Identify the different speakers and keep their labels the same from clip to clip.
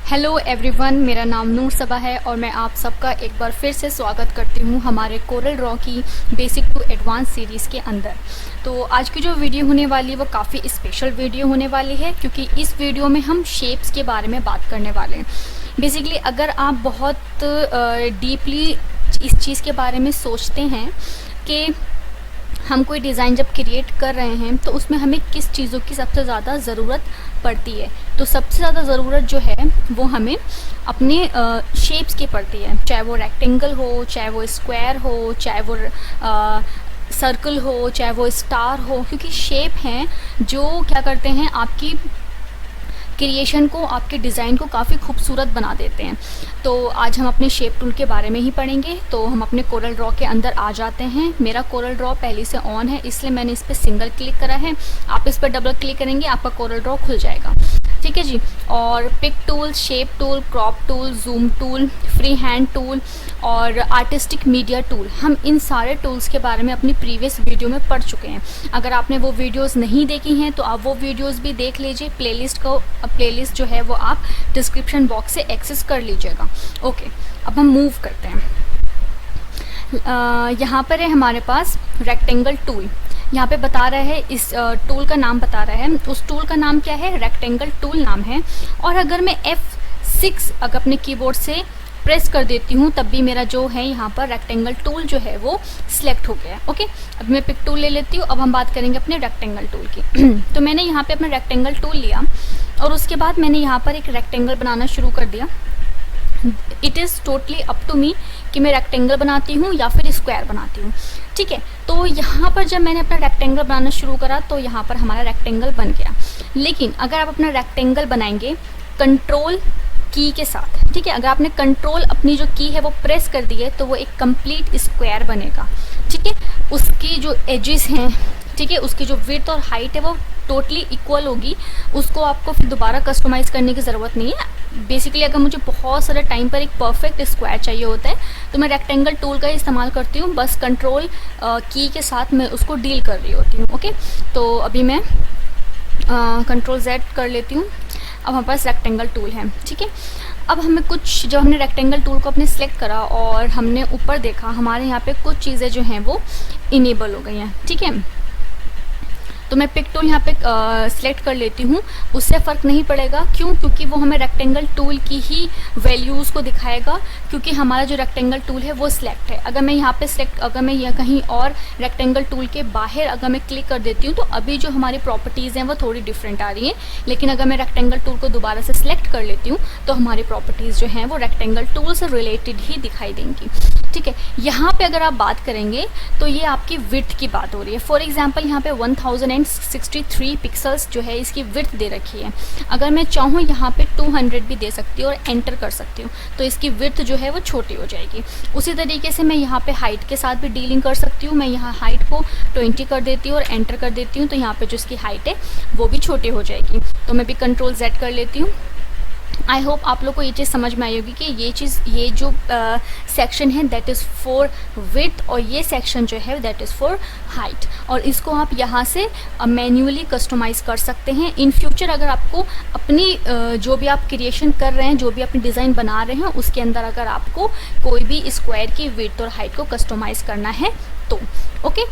Speaker 1: Hello everyone, मेरा नाम नूर सबा है और मैं आप सबका एक बार फिर से स्वागत करती हूँ हमारे कोरल ड्रॉ की बेसिक टू एडवांस सीरीज़ के अंदर। तो आज की जो वीडियो होने वाली है वो काफ़ी स्पेशल वीडियो होने वाली है, क्योंकि इस वीडियो में हम शेप्स के बारे में बात करने वाले हैं। बेसिकली अगर आप बहुत डीपली इस चीज़ के बारे में सोचते हैं कि हम कोई डिज़ाइन जब क्रिएट कर रहे हैं तो उसमें हमें किस चीज़ों की सबसे ज़्यादा ज़रूरत पड़ती है, तो सबसे ज़्यादा ज़रूरत जो है वो हमें अपने शेप्स की पड़ती है। चाहे वो रेक्टेंगल हो, चाहे वो स्क्वायर हो, चाहे वो सर्कल हो, चाहे वो स्टार हो, क्योंकि शेप हैं जो क्या करते हैं आपकी क्रिएशन को, आपके डिज़ाइन को काफ़ी खूबसूरत बना देते हैं। तो आज हम अपने शेप टूल के बारे में ही पढ़ेंगे। तो हम अपने कोरल ड्रॉ के अंदर आ जाते हैं। मेरा कोरल ड्रॉ पहले से ऑन है, इसलिए मैंने इस पर सिंगल क्लिक करा है। आप इस पर डबल क्लिक करेंगे, आपका कोरल ड्रॉ खुल जाएगा। ठीक है जी। और pick tool, shape tool, crop tool, zoom tool, free hand tool और आर्टिस्टिक मीडिया टूल, हम इन सारे टूल्स के बारे में अपनी प्रीवियस वीडियो में पढ़ चुके हैं। अगर आपने वो वीडियोस नहीं देखी हैं तो आप वो वीडियोस भी देख लीजिए। प्लेलिस्ट जो है वो आप डिस्क्रिप्शन बॉक्स से एक्सेस कर लीजिएगा। ओके, अब हम मूव करते हैं। यहाँ पर है हमारे पास रेक्टेंगल टूल। यहाँ पे बता रहा है, इस टूल का नाम बता रहा है। उस टूल का नाम क्या है? रेक्टेंगल टूल नाम है। और अगर मैं F6 अगर अपने कीबोर्ड से प्रेस कर देती हूँ तब भी मेरा जो है यहाँ पर रेक्टेंगल टूल जो है वो सिलेक्ट हो गया है। ओके, अब मैं पिक टूल ले लेती हूँ। अब हम बात करेंगे अपने रेक्टेंगल टूल की। तो मैंने यहाँ पे अपना रेक्टेंगल टूल लिया और उसके बाद मैंने यहाँ पर एक रेक्टेंगल बनाना शुरू कर दिया। It is totally up to me कि मैं रेक्टेंगल बनाती हूँ या फिर स्क्वायर बनाती हूँ। ठीक है, तो यहाँ पर जब मैंने अपना रेक्टेंगल बनाना शुरू करा तो यहाँ पर हमारा रेक्टेंगल बन गया। लेकिन अगर आप अपना रेक्टेंगल बनाएंगे कंट्रोल की के साथ, ठीक है, अगर आपने कंट्रोल अपनी जो की है वो प्रेस कर दी है तो वो एक कंप्लीट स्क्वायर बनेगा। ठीक है, उसकी जो एजेस हैं, ठीक है, उसकी जो विड्थ और हाइट है वो टोटली इक्वल होगी। उसको आपको फिर दोबारा कस्टमाइज़ करने की ज़रूरत नहीं है। बेसिकली अगर मुझे बहुत सारे टाइम पर एक परफेक्ट स्क्वायर चाहिए होता है तो मैं रेक्टेंगल टूल का इस्तेमाल करती हूँ। बस कंट्रोल की के साथ मैं उसको डील कर रही होती हूँ। ओके, तो अभी मैं कंट्रोल Z कर लेती हूँ। अब हमारे पास रेक्टेंगल टूल है। ठीक है, अब हमें कुछ, जब हमने रेक्टेंगल टूल को अपने सेलेक्ट करा और हमने ऊपर देखा, हमारे यहाँ पे कुछ चीज़ें जो हैं वो इनेबल हो गई हैं। ठीक है, तो मैं पिक टूल यहाँ पे सिलेक्ट कर लेती हूँ। उससे फ़र्क नहीं पड़ेगा, क्यों? क्योंकि वो हमें रेक्टेंगल टूल की ही वैल्यूज़ को दिखाएगा, क्योंकि हमारा जो रेक्टेंगल टूल है वो सिलेक्ट है। अगर मैं यहाँ पे अगर मैं यह कहीं और रेक्टेंगल टूल के बाहर अगर मैं क्लिक कर देती हूँ तो अभी जो हमारी प्रॉपर्टीज़ हैं वो थोड़ी डिफरेंट आ रही हैं। लेकिन अगर मैं रेक्टेंगल टूल को दोबारा से सिलेक्ट कर लेती हूँ तो हमारी प्रॉपर्टीज़ जो हैं वो रेक्टेंगल टूल से रिलेटेड ही दिखाई देंगी। ठीक है, यहाँ पे अगर आप बात करेंगे तो ये आपकी विड्थ की बात हो रही है। फॉर एग्जांपल यहाँ पे 1063 पिक्सल्स जो है इसकी विड्थ दे रखी है। अगर मैं चाहूँ यहाँ पे 200 भी दे सकती हूँ और एंटर कर सकती हूँ तो इसकी विड्थ जो है वो छोटी हो जाएगी। उसी तरीके से मैं यहाँ पे हाइट के साथ भी डीलिंग कर सकती हूँ। मैं यहाँ हाइट को 20 कर देती हूँ और एंटर कर देती हूँ तो यहाँ पे जो इसकी हाइट है वो भी छोटी हो जाएगी। तो मैं भी कंट्रोल Z कर लेती हूँ। आई होप आप लोग को ये चीज़ समझ में आई होगी कि ये जो सेक्शन है दैट इज़ फॉर विड्थ और ये सेक्शन जो है दैट इज़ फॉर हाइट। और इसको आप यहाँ से मैन्युअली कस्टमाइज़ कर सकते हैं। इन फ्यूचर अगर आपको अपनी जो भी आप क्रिएशन कर रहे हैं, जो भी अपनी डिज़ाइन बना रहे हैं, उसके अंदर अगर आपको कोई भी स्क्वायर की विड्थ और हाइट को कस्टमाइज़ करना है तो ओके।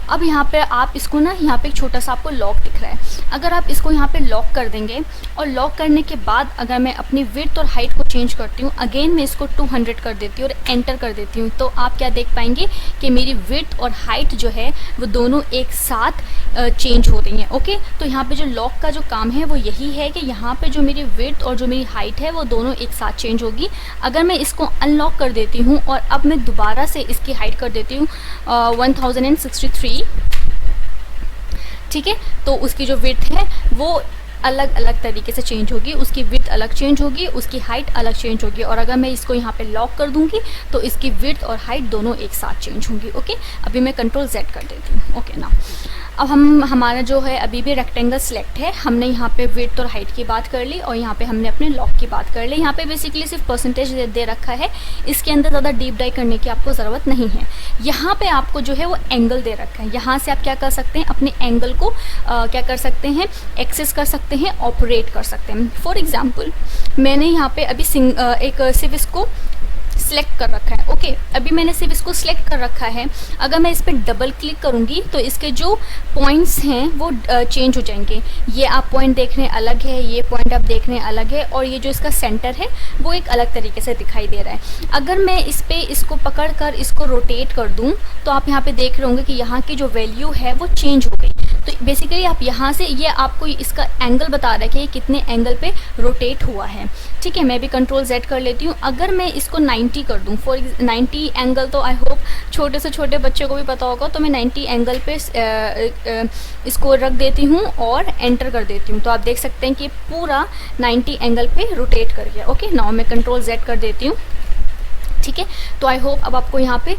Speaker 1: अब यहाँ पे आप इसको ना, यहाँ पे एक छोटा सा आपको लॉक दिख रहा है। अगर आप इसको यहाँ पे लॉक कर देंगे और लॉक करने के बाद अगर मैं अपनी विड्थ और हाइट को चेंज करती हूँ, अगेन मैं इसको 200 कर देती हूँ और एंटर कर देती हूँ, तो आप क्या देख पाएंगे कि मेरी विड्थ और हाइट जो है वो दोनों एक साथ चेंज हो रही हैं। ओके, तो यहाँ पे जो लॉक का जो काम है वो यही है कि यहाँ पे जो मेरी विड्थ और जो मेरी हाइट है वो दोनों एक साथ चेंज होगी। अगर मैं इसको अनलॉक कर देती हूँ और अब मैं दोबारा से इसकी हाइट कर देती हूँ 1063, ठीक है, तो उसकी जो विड्थ है वो अलग अलग तरीके से चेंज होगी। उसकी विड्थ अलग चेंज होगी, उसकी हाइट अलग चेंज होगी। और अगर मैं इसको यहाँ पे लॉक कर दूंगी तो इसकी विड्थ और हाइट दोनों एक साथ चेंज होंगी। ओके, अभी मैं कंट्रोल Z कर देती हूँ। ओके ना, अब हम हमारा जो है अभी भी रेक्टेंगल सेलेक्ट है, हमने यहाँ पे विड्थ और हाइट की बात कर ली और यहाँ पे हमने अपने लॉक की बात कर ली। यहाँ पे बेसिकली सिर्फ परसेंटेज दे रखा है, इसके अंदर ज़्यादा डीप डाइव करने की आपको ज़रूरत नहीं है। यहाँ पे आपको जो है वो एंगल दे रखा है, यहाँ से आप क्या कर सकते हैं, अपने एंगल को क्या कर सकते हैं, एक्सेस कर सकते हैं, ऑपरेट कर सकते हैं। फॉर एग्जाम्पल मैंने यहाँ पे अभी एक सिर्फ इसको सिलेक्ट कर रखा है। ओके, अभी मैंने सिर्फ इसको सिलेक्ट कर रखा है। अगर मैं इस पर डबल क्लिक करूंगी तो इसके जो पॉइंट्स हैं वो चेंज हो जाएंगे। ये आप पॉइंट देख रहे हैं अलग है, ये पॉइंट आप देख रहे हैं अलग है, और ये जो इसका सेंटर है वो एक अलग तरीके से दिखाई दे रहा है। अगर मैं इस पर इसको पकड़ कर इसको रोटेट कर दूँ तो आप यहाँ पे देख रहे होंगे कि यहाँ की जो वैल्यू है वो चेंज हो गई। तो बेसिकली आप यहाँ से ये आपको इसका एंगल बता रहा है कि ये कितने एंगल पे रोटेट हुआ है। ठीक है, मैं भी कंट्रोल Z कर लेती हूँ। अगर मैं इसको 90 कर दूँ, 90 एंगल, तो आई होप छोटे से छोटे बच्चे को भी पता होगा, तो मैं 90 एंगल पे इसको रख देती हूँ और एंटर कर देती हूँ। तो आप देख सकते हैं कि पूरा 90 एंगल पे रोटेट कर गया। ओके, नाउ मैं कंट्रोल Z कर देती हूँ। ठीक है, तो आई होप अब आपको यहाँ पे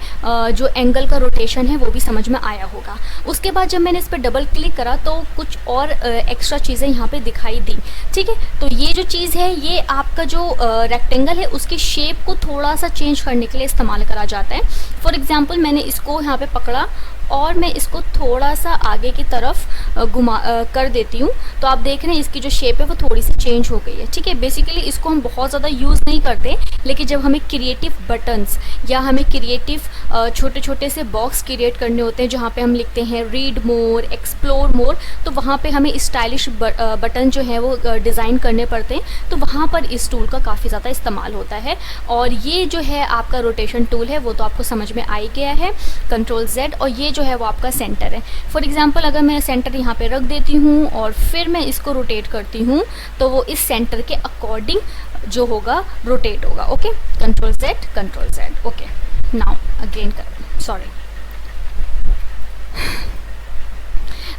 Speaker 1: जो एंगल का रोटेशन है वो भी समझ में आया होगा। उसके बाद जब मैंने इस पर डबल क्लिक करा तो कुछ और एक्स्ट्रा चीज़ें यहाँ पे दिखाई दी। ठीक है, तो ये जो चीज़ है ये आपका जो रेक्टेंगल है उसकी शेप को थोड़ा सा चेंज करने के लिए इस्तेमाल करा जाता है। फॉर एग्जाम्पल मैंने इसको यहाँ पे पकड़ा और मैं इसको थोड़ा सा आगे की तरफ घुमा कर देती हूँ, तो आप देख रहे हैं इसकी जो शेप है वो थोड़ी सी चेंज हो गई है। ठीक है, बेसिकली इसको हम बहुत ज़्यादा यूज़ नहीं करते, लेकिन जब हमें क्रिएटिव बटन्स या हमें क्रिएटिव छोटे छोटे से बॉक्स क्रिएट करने होते हैं जहाँ पे हम लिखते हैं रीड मोर, एक्सप्लोर मोर, तो वहाँ पे हमें स्टाइलिश बटन जो है वो डिज़ाइन करने पड़ते हैं, तो वहाँ पर इस टूल का काफ़ी ज़्यादा इस्तेमाल होता है। और ये जो है आपका रोटेशन टूल है वो तो आपको समझ में आ ही गया है, कंट्रोल Z, और ये जो है वो आपका सेंटर है। फॉर एग्जांपल अगर मैं सेंटर यहाँ पे रख देती हूँ और फिर मैं इसको रोटेट करती हूँ तो वो इस सेंटर के अकॉर्डिंग जो होगा रोटेट होगा। Okay, control Z। Okay, now again sorry,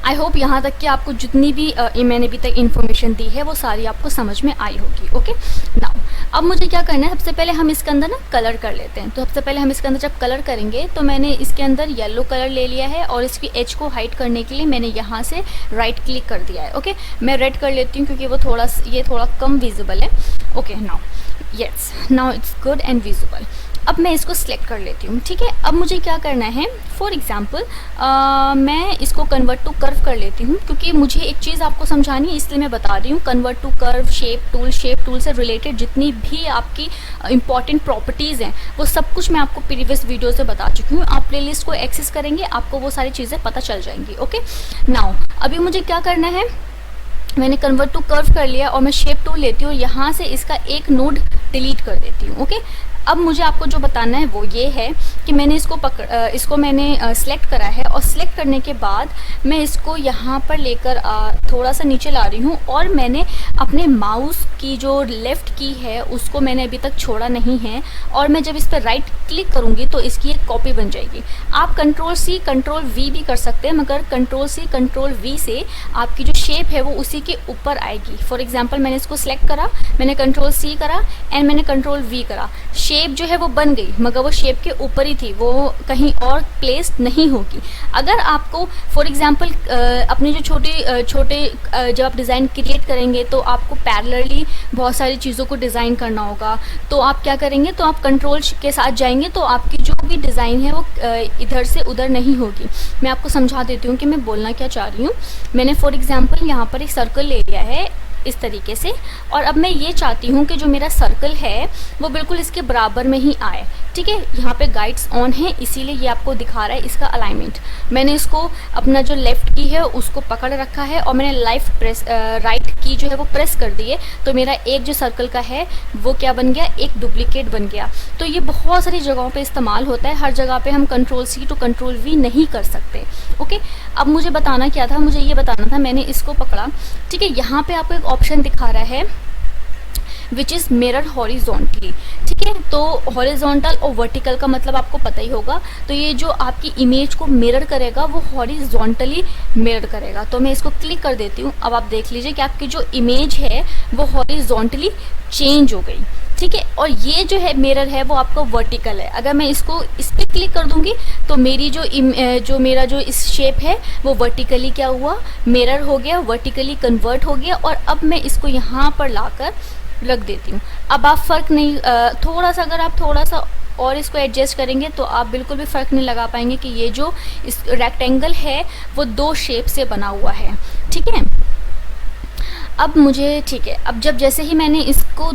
Speaker 1: I hope यहाँ तक कि आपको जितनी भी मैंने अभी तक इन्फॉर्मेशन दी है वो सारी आपको समझ में आई होगी। ओके, नाउ अब मुझे क्या करना है, सबसे पहले हम इसके अंदर ना कलर कर लेते हैं। तो सबसे पहले हम इसके अंदर जब कलर करेंगे तो मैंने इसके अंदर येलो कलर ले लिया है और इसकी एज को हाइड करने के लिए मैंने यहाँ से राइट क्लिक कर दिया है। ओके, मैं रेड कर लेती हूँ क्योंकि वो थोड़ा कम विजिबल है। Okay, now it's good and visible. अब मैं इसको सिलेक्ट कर लेती हूँ। ठीक है, अब मुझे क्या करना है, फॉर एग्जाम्पल मैं इसको कन्वर्ट टू कर्व कर लेती हूँ, क्योंकि मुझे एक चीज़ आपको समझानी है इसलिए मैं बता रही हूँ। Convert to curve, shape tool से रिलेटेड जितनी भी आपकी इंपॉर्टेंट प्रॉपर्टीज़ हैं वो सब कुछ मैं आपको प्रीवियस वीडियो से बता चुकी हूँ। आप प्लेलिस्ट को एक्सेस करेंगे, आपको वो सारी चीज़ें पता चल जाएंगी। ओके, नाउ अभी मुझे क्या करना है, मैंने कन्वर्ट टू कर्व कर लिया और मैं शेप टूल लेती हूँ, यहाँ से इसका एक नोड डिलीट कर देती हूँ। ओके, अब मुझे आपको जो बताना है वो ये है कि मैंने इसको मैंने सिलेक्ट करा है और सिलेक्ट करने के बाद मैं इसको यहाँ पर लेकर थोड़ा सा नीचे ला रही हूँ और मैंने अपने माउस की जो लेफ़्ट की है उसको मैंने अभी तक छोड़ा नहीं है, और मैं जब इस पर राइट क्लिक करूँगी तो इसकी एक कॉपी बन जाएगी। आप कंट्रोल C कंट्रोल V भी कर सकते हैं, मगर कंट्रोल C कंट्रोल V से आपकी जो शेप है वो उसी के ऊपर आएगी। फॉर एग्जाम्पल मैंने इसको सिलेक्ट करा, मैंने कंट्रोल C करा एंड मैंने कंट्रोल V करा, शेप जो है वो बन गई, मगर वो शेप के ऊपर ही थी, वो कहीं और प्लेस नहीं होगी। अगर आपको फॉर एग्जांपल अपने जो छोटे जब आप डिज़ाइन क्रिएट करेंगे तो आपको पैरेलली बहुत सारी चीज़ों को डिज़ाइन करना होगा, तो आप क्या करेंगे, तो आप कंट्रोल के साथ जाएंगे तो आपकी जो भी डिज़ाइन है वो इधर से उधर नहीं होगी। मैं आपको समझा देती हूँ कि मैं बोलना क्या चाह रही हूँ। मैंने फॉर एग्जांपल यहाँ पर एक सर्कल ले लिया है इस तरीके से, और अब मैं ये चाहती हूँ कि जो मेरा सर्कल है वो बिल्कुल इसके बराबर में ही आए। ठीक है, यहाँ पे गाइड्स ऑन है इसीलिए ये आपको दिखा रहा है इसका अलाइनमेंट। मैंने इसको अपना जो लेफ़्ट की है उसको पकड़ रखा है और मैंने राइट की जो है वो प्रेस कर दी है, तो मेरा एक जो सर्कल का है वो क्या बन गया, एक डुप्लीकेट बन गया। तो ये बहुत सारी जगहों पे इस्तेमाल होता है, हर जगह पे हम control C to control V नहीं कर सकते। ओके, अब मुझे बताना क्या था, मुझे ये बताना था, मैंने इसको पकड़ा। ठीक है, यहाँ पे आपको एक ऑप्शन दिखा रहा है विच इज़ मिरर हॉरिजॉन्टली। ठीक है, तो हॉरिजॉन्टल और वर्टिकल का मतलब आपको पता ही होगा, तो ये जो आपकी इमेज को मिरर करेगा वो हॉरिजॉन्टली मिरर करेगा। तो मैं इसको क्लिक कर देती हूँ। अब आप देख लीजिए कि आपकी जो इमेज है वो हॉरिजॉन्टली चेंज हो गई। ठीक है। और ये जो है मिरर है वो आपका वर्टिकल है। अगर मैं इसको इस पर क्लिक कर दूंगी तो मेरी जो मेरा जो इस शेप है वो वर्टिकली क्या हुआ, मिरर हो गया, वर्टिकली कन्वर्ट हो गया। और अब मैं इसको यहाँ पर लाकर रख देती हूँ। अब आप फ़र्क नहीं, थोड़ा सा अगर आप थोड़ा सा और इसको एडजस्ट करेंगे तो आप बिल्कुल भी फ़र्क नहीं लगा पाएंगे कि ये जो इस रेक्टेंगल है वो 2 शेप से बना हुआ है। ठीक है। अब मुझे, ठीक है, अब जैसे ही मैंने इसको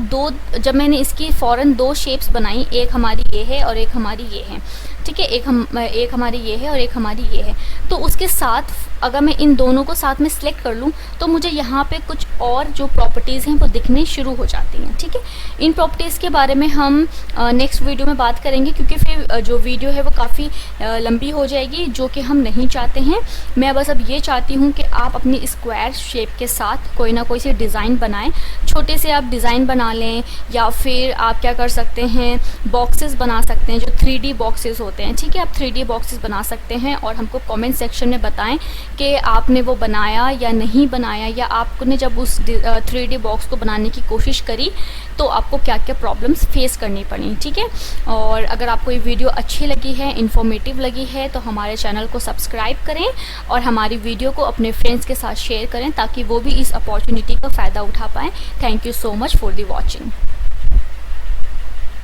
Speaker 1: जब मैंने इसकी फ़ौरन 2 शेप्स बनाई, एक हमारी ये है और एक हमारी ये है। ठीक है, एक हमारी ये है और एक हमारी ये है। तो उसके साथ अगर मैं इन दोनों को साथ में सिलेक्ट कर लूँ तो मुझे यहाँ पे कुछ और जो प्रॉपर्टीज़ हैं वो दिखने शुरू हो जाती हैं। ठीक है, इन प्रॉपर्टीज़ के बारे में हम नेक्स्ट वीडियो में बात करेंगे, क्योंकि फिर जो वीडियो है वो काफ़ी लंबी हो जाएगी, जो कि हम नहीं चाहते हैं। मैं बस अब ये चाहती हूँ कि आप अपनी स्क्वायर शेप के साथ कोई ना कोई से डिज़ाइन बनाएं। छोटे से आप डिज़ाइन बना लें, या फिर आप क्या कर सकते हैं, बॉक्सेस बना सकते हैं, जो 3D बॉक्सेस होते हैं। ठीक है, आप 3D बॉक्सेस बना सकते हैं और हमको कमेंट सेक्शन में बताएं कि आपने वो बनाया या नहीं बनाया, या आपने जब उस 3D बॉक्स को बनाने की कोशिश करी तो आपको क्या क्या प्रॉब्लम्स फेस करनी पड़ी। ठीक है, और अगर आपको ये वीडियो अच्छी लगी है, इन्फॉर्मेटिव लगी है, तो हमारे चैनल को सब्सक्राइब करें और हमारी वीडियो को अपने फ्रेंड्स के साथ शेयर करें, ताकि वो भी इस अपॉर्चुनिटी का फ़ायदा उठा पाएँ। Thank you so much for the watching.